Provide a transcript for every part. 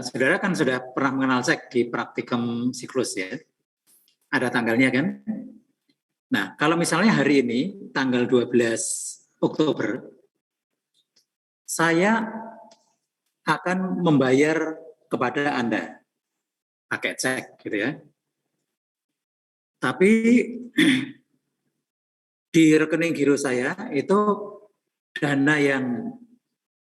Saudara kan sudah pernah mengenal cek di praktikum siklus ya. Ada tanggalnya kan? Nah, kalau misalnya hari ini tanggal 12 Oktober, saya akan membayar kepada Anda pakai cek gitu ya. Tapi di rekening giro saya itu dana yang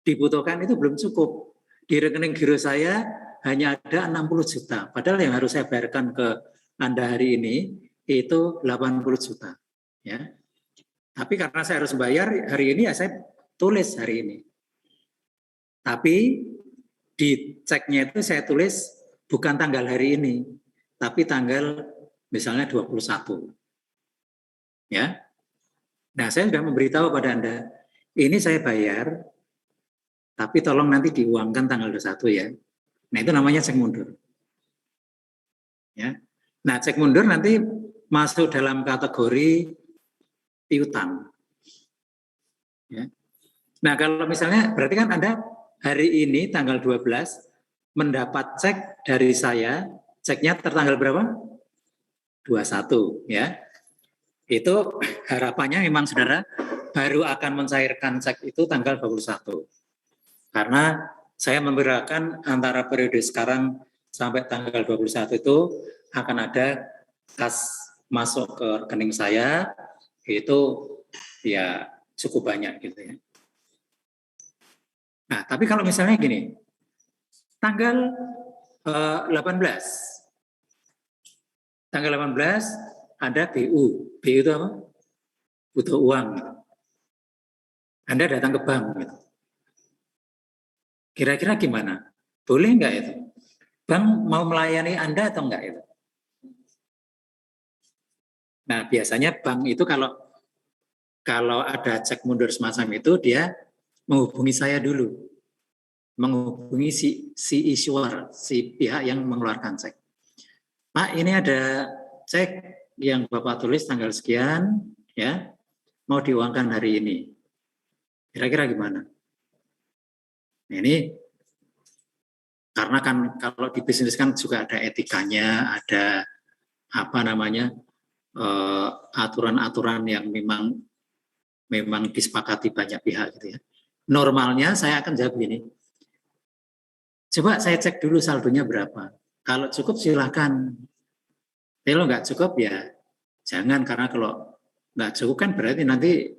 dibutuhkan itu belum cukup. Di rekening giro saya hanya ada 60 juta. Padahal yang harus saya bayarkan ke Anda hari ini itu 80 juta. Ya. Tapi karena saya harus bayar hari ini, ya saya tulis hari ini. Tapi di ceknya itu saya tulis bukan tanggal hari ini, tapi tanggal misalnya 21. Ya. Nah, saya sudah memberitahu pada Anda, ini saya bayar, tapi tolong nanti diuangkan tanggal 21 ya. Nah, itu namanya cek mundur. Ya. Nah, cek mundur nanti masuk dalam kategori piutang. Ya. Nah, kalau misalnya berarti kan Anda hari ini tanggal 12 mendapat cek dari saya, ceknya tertanggal berapa? 21 ya. Itu harapannya memang saudara baru akan mencairkan cek itu tanggal 21. Karena saya memperkirakan antara periode sekarang sampai tanggal 21 itu akan ada kas masuk ke rekening saya itu ya cukup banyak gitu ya. Nah, tapi kalau misalnya gini, tanggal 18 ada BU. BU itu apa? Butuh uang. Anda datang ke bank gitu. Kira-kira gimana? Boleh nggak itu? Bank mau melayani Anda atau enggak itu? Nah, biasanya bank itu kalau ada cek mundur semacam itu, dia menghubungi saya dulu. Menghubungi si issuer, si pihak yang mengeluarkan cek. Pak, ini ada cek yang Bapak tulis tanggal sekian, ya, mau diuangkan hari ini. Kira-kira gimana? Nah, ini karena kan kalau di bisnis kan juga ada etikanya, ada apa namanya aturan-aturan yang memang disepakati banyak pihak gitu ya. Normalnya saya akan jawab gini, coba saya cek dulu saldonya berapa. Kalau cukup silakan. Kalau nggak cukup ya jangan, karena kalau nggak cukup kan berarti nanti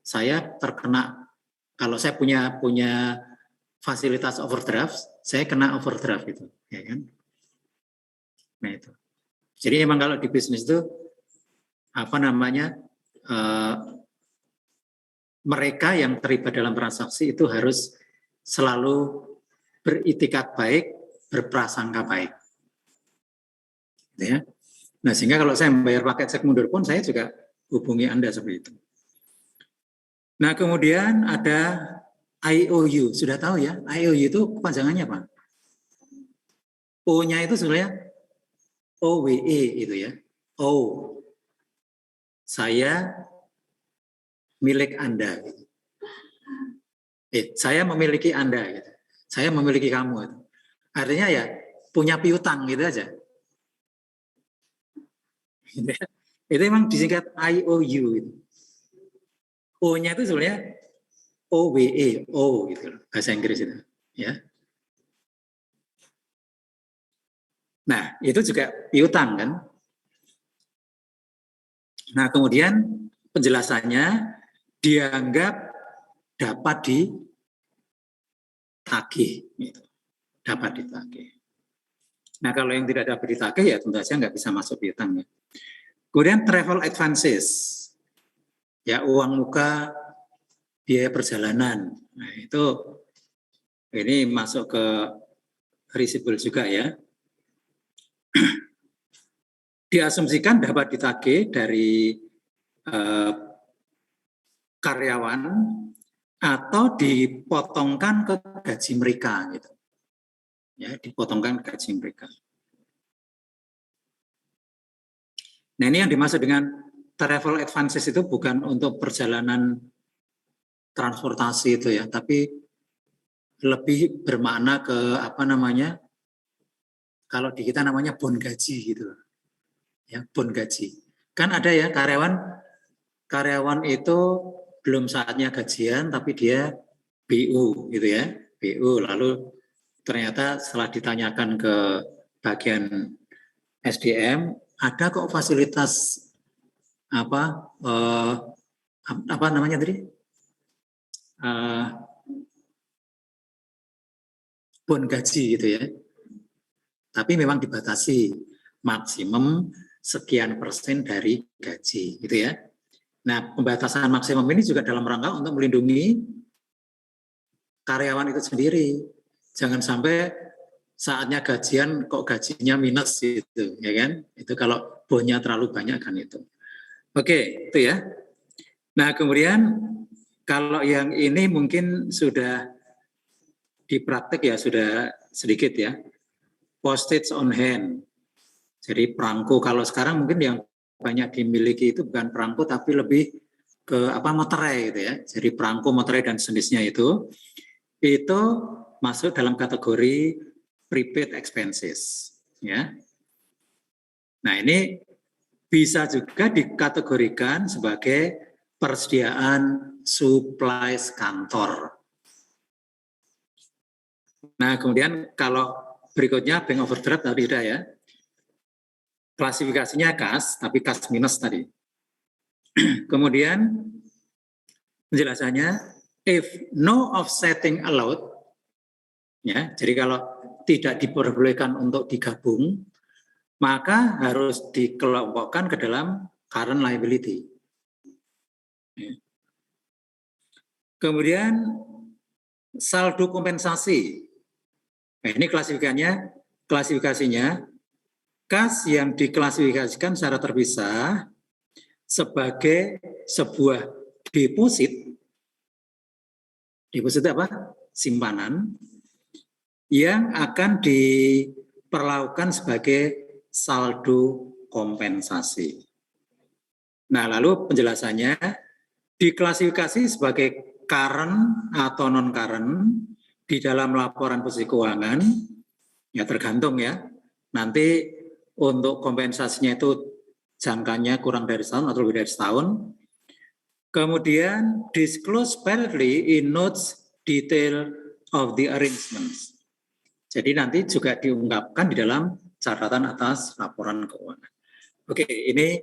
saya terkena, kalau saya punya fasilitas overdraft, saya kena overdraft gitu, ya kan? Nah itu. Jadi emang kalau di bisnis itu apa namanya mereka yang terlibat dalam transaksi itu harus selalu beritikat baik, berprasangka baik. Ya. Nah, sehingga kalau saya membayar pakai cek mundur pun saya juga hubungi Anda seperti itu. Nah, kemudian ada IOU. Sudah tahu ya, IOU itu kepanjangannya apa? O-nya itu sebenarnya OWE itu ya. O. Saya milik Anda. Saya memiliki Anda. Gitu. Saya memiliki kamu. Gitu. Artinya ya punya piutang gitu aja. Itu memang disingkat IOU. Gitu. O-nya itu sebenarnya OWE, O gitu, bahasa Inggris itu. Ya. Nah, itu juga piutang kan. Nah, kemudian penjelasannya dianggap dapat ditagih. Gitu. Dapat ditagih. Nah, kalau yang tidak dapat ditagih ya tentu saja nggak bisa masuk piutang. Ya. Kemudian travel advances. Ya, uang muka, biaya perjalanan. Nah, itu ini masuk ke risible juga ya. Diasumsikan dapat ditagih dari karyawan atau dipotongkan ke gaji mereka gitu. Ya, dipotongkan ke gaji mereka. Nah, ini yang dimaksud dengan travel advances itu bukan untuk perjalanan transportasi itu ya, tapi lebih bermakna ke apa namanya, kalau di kita namanya bon gaji gitu, ya bon gaji. Kan ada ya karyawan itu belum saatnya gajian tapi dia BU gitu ya, BU. Lalu ternyata setelah ditanyakan ke bagian SDM, ada kok fasilitas apa apa namanya tadi, bon gaji gitu ya. Tapi memang dibatasi maksimum sekian persen dari gaji gitu ya. Nah, pembatasan maksimum ini juga dalam rangka untuk melindungi karyawan itu sendiri. Jangan sampai saatnya gajian kok gajinya minus gitu, ya kan? Itu kalau bonnya terlalu banyak kan itu. Oke, itu ya. Nah, kemudian kalau yang ini mungkin sudah dipraktek ya, sudah sedikit ya. Postage on hand. Jadi perangko, kalau sekarang mungkin yang banyak dimiliki itu bukan perangko tapi lebih ke apa, materai gitu ya. Jadi perangko, materai dan sejenisnya itu masuk dalam kategori prepaid expenses ya. Nah, ini bisa juga dikategorikan sebagai persediaan supplies kantor. Nah, kemudian kalau berikutnya bank overdraft tadi sudah ya. Klasifikasinya kas, tapi kas minus tadi. Kemudian penjelasannya, if no offsetting allowed, ya, jadi kalau tidak diperbolehkan untuk digabung, maka harus dikelompokkan ke dalam current liability. Ya. Kemudian saldo kompensasi. Nah, ini klasifikasinya kas yang diklasifikasikan secara terpisah sebagai sebuah deposit. Deposit apa? Simpanan yang akan diperlakukan sebagai saldo kompensasi. Nah, lalu penjelasannya diklasifikasi sebagai current atau non-current di dalam laporan posisi keuangan, ya tergantung ya. Nanti untuk kompensasinya itu jangkanya kurang dari setahun atau lebih dari setahun. Kemudian disclose separately in notes detail of the arrangements. Jadi nanti juga diungkapkan di dalam catatan atas laporan keuangan. Oke, ini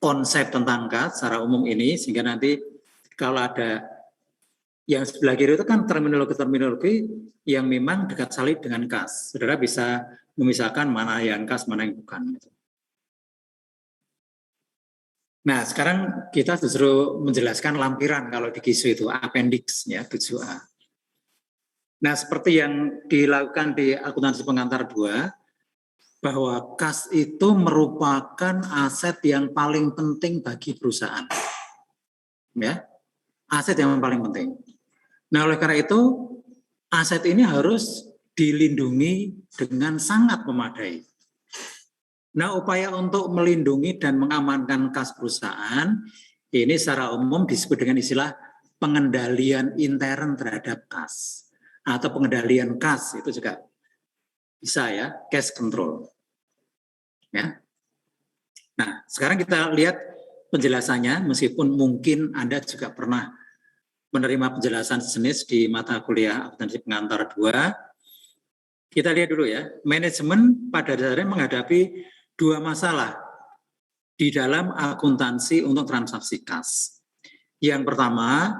konsep tentang kas secara umum ini, sehingga nanti kalau ada yang sebelah kiri itu kan terminologi-terminologi yang memang dekat sekali dengan kas. Saudara bisa memisahkan mana yang kas, mana yang bukan. Nah, sekarang kita justru menjelaskan lampiran kalau di KISU itu, appendix ya, 7A. Nah, seperti yang dilakukan di akuntansi pengantar 2, bahwa kas itu merupakan aset yang paling penting bagi perusahaan. Ya, aset yang paling penting. Nah, oleh karena itu, aset ini harus dilindungi dengan sangat memadai. Nah, upaya untuk melindungi dan mengamankan kas perusahaan ini secara umum disebut dengan istilah pengendalian intern terhadap kas atau pengendalian kas, itu juga bisa ya, cash control. Ya. Nah, sekarang kita lihat penjelasannya, meskipun mungkin Anda juga pernah menerima penjelasan sejenis di mata kuliah akuntansi pengantar 2. Kita lihat dulu ya, manajemen pada dasarnya menghadapi 2 masalah di dalam akuntansi untuk transaksi kas. Yang pertama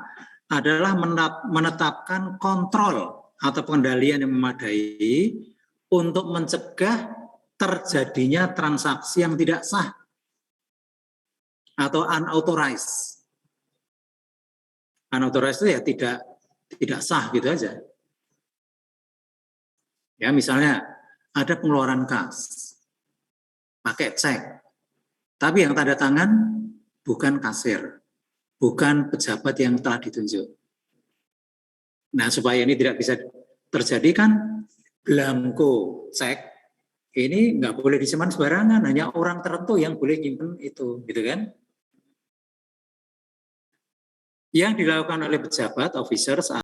adalah menetapkan kontrol atau pengendalian yang memadai untuk mencegah terjadinya transaksi yang tidak sah atau unauthorized. Unauthorized itu ya tidak sah gitu aja. Ya, misalnya ada pengeluaran kas, pakai cek, tapi yang tanda tangan bukan kasir, bukan pejabat yang telah ditunjuk. Nah, supaya ini tidak bisa terjadi kan, blanko cek ini nggak boleh disimpan sembarangan, hanya orang tertentu yang boleh nyimpen itu, gitu kan? Yang dilakukan oleh pejabat, officer